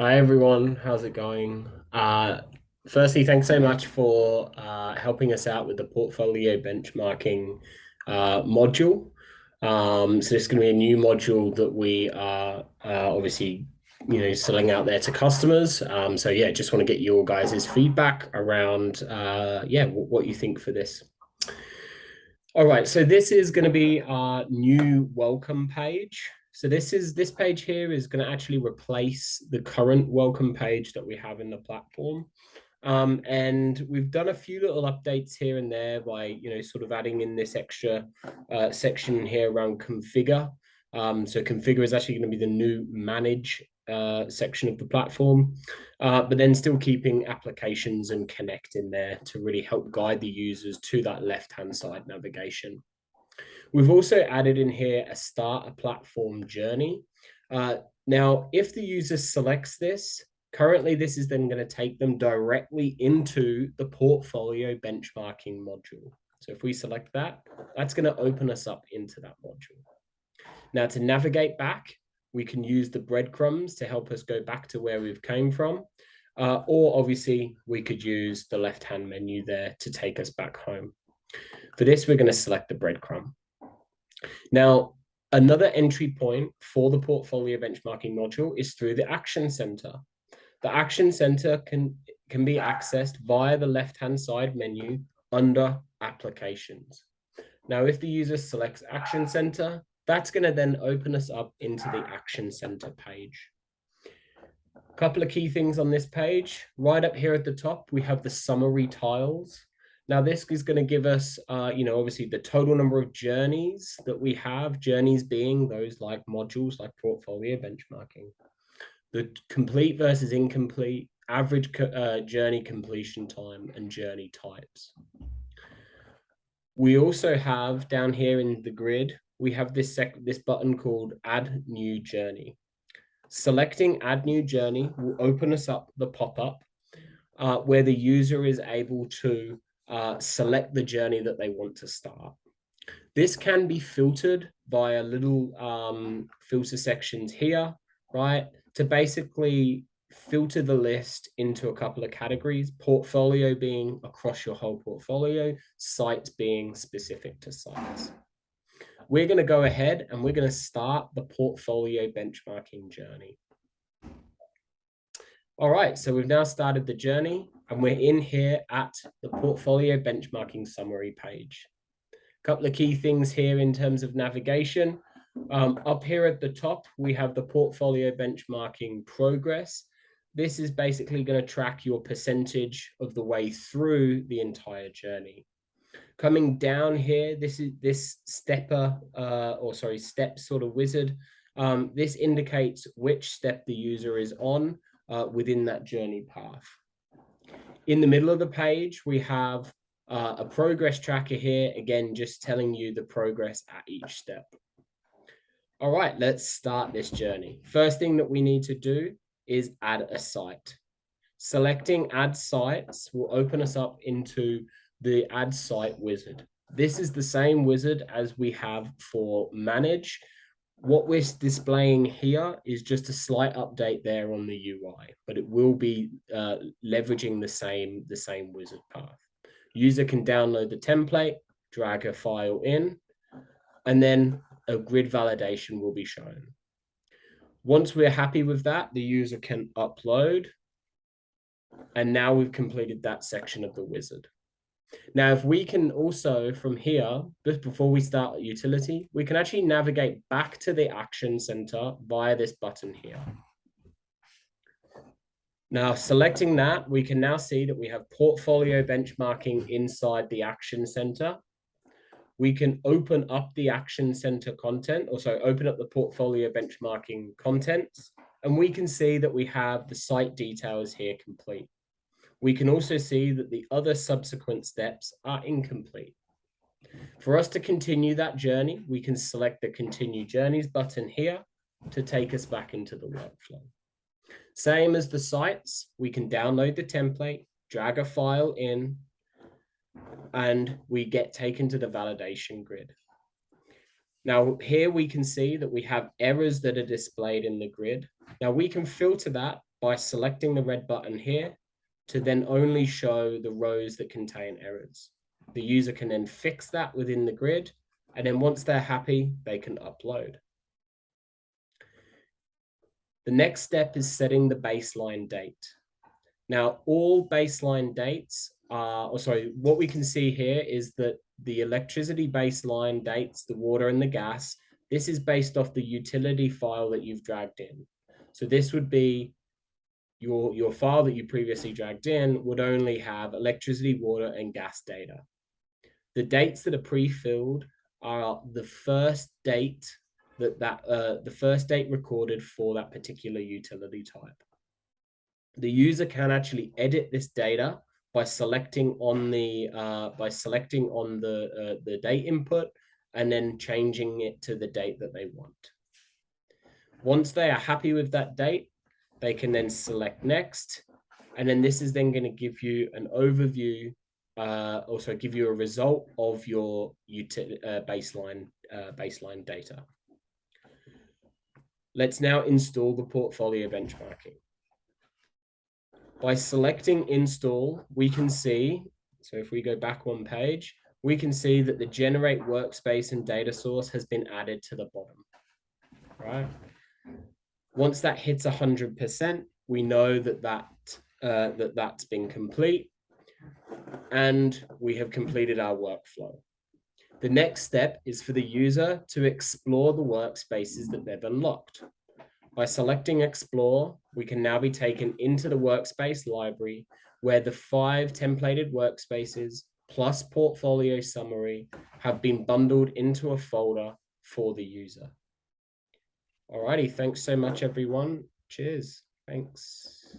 Hi everyone, how's it going? Firstly, thanks so much for helping us out with the portfolio benchmarking module. So this is going to be a new module that we are obviously, selling out there to customers. So yeah, just want to get your guys' feedback around, what you think for this. All right, so this is going to be our new welcome page. So this page here is going to actually replace the current welcome page that we have in the platform. And we've done a few little updates here and there by, sort of adding in this extra section here around configure. So configure is actually going to be the new manage section of the platform, but then still keeping applications and connect in there to really help guide the users to that left-hand side navigation. We've also added in here a start a platform journey. Now, if the user selects this, currently this is then going to take them directly into the portfolio benchmarking module. So if we select that, that's going to open us up into that module. Now to navigate back, we can use the breadcrumbs to help us go back to where we've came from. Or obviously we could use the left-hand menu there to take us back home. For this, we're going to select the breadcrumb. Now, another entry point for the portfolio benchmarking module is through the Action Center. The Action Center can be accessed via the left-hand side menu under Applications. Now, if the user selects Action Center, that's going to then open us up into the Action Center page. A couple of key things on this page. Right up here at the top, we have the summary tiles. Now, this is going to give us, obviously the total number of journeys that we have, journeys being those like modules like portfolio benchmarking. The complete versus incomplete, average journey completion time, and journey types. We also have down here in the grid, we have this button called Add New Journey. Selecting Add New Journey will open us up the pop-up where the user is able to select the journey that they want to start. This can be filtered via little filter sections here, right? To basically filter the list into a couple of categories, portfolio being across your whole portfolio, sites being specific to sites. We're going to go ahead and we're going to start the portfolio benchmarking journey. All right, so we've now started the journey and we're in here at the portfolio benchmarking summary page. A couple of key things here in terms of navigation. Up here at the top, we have the portfolio benchmarking progress. This is basically going to track your percentage of the way through the entire journey. Coming down here, this is this step sort of wizard. This indicates which step the user is on within that journey path. In the middle of the page, we have a progress tracker here, again, just telling you the progress at each step. All right, let's start this journey. First thing that we need to do is add a site. Selecting add sites will open us up into the add site wizard. This is the same wizard as we have for manage. What we're displaying here is just a slight update there on the UI, but it will be leveraging the same wizard path. User can download the template, drag a file in, and then a grid validation will be shown. Once we're happy with that, the user can upload, and now we've completed that section of the wizard. Now, if we can also from here, just before we start utility, we can actually navigate back to the Action Center via this button here. Now, selecting that, we can now see that we have portfolio benchmarking inside the Action Center. We can open up the Action Center content, also open up the portfolio benchmarking contents, and we can see that we have the site details here complete. We can also see that the other subsequent steps are incomplete. For us to continue that journey, we can select the Continue Journeys button here to take us back into the workflow. Same as the sites, we can download the template, drag a file in, and we get taken to the validation grid. Now, here we can see that we have errors that are displayed in the grid. Now, we can filter that by selecting the red button here to then only show the rows that contain errors. The user can then fix that within the grid, and then once they're happy, they can upload. The next step is setting the baseline date. Now, all baseline dates are, what we can see here is that the electricity baseline dates, the water and the gas, this is based off the utility file that you've dragged in. So this would be your file that you previously dragged in would only have electricity, water, and gas data. The dates that are pre-filled are the first date the first date recorded for that particular utility type. The user can actually edit this data by selecting on the date input and then changing it to the date that they want. Once they are happy with that date, they can then select next, and then this is then going to give you an overview, also give you a result of your baseline data. Let's now install the portfolio benchmarking. By selecting install, we can see, so if we go back one page, we can see that the generate workspace and data source has been added to the bottom, right? Once that hits 100%, we know that that's been complete and we have completed our workflow. The next step is for the user to explore the workspaces that they've unlocked. By selecting Explore, we can now be taken into the workspace library where the 5 templated workspaces plus portfolio summary have been bundled into a folder for the user. Alrighty, thanks so much, everyone. Cheers. Thanks.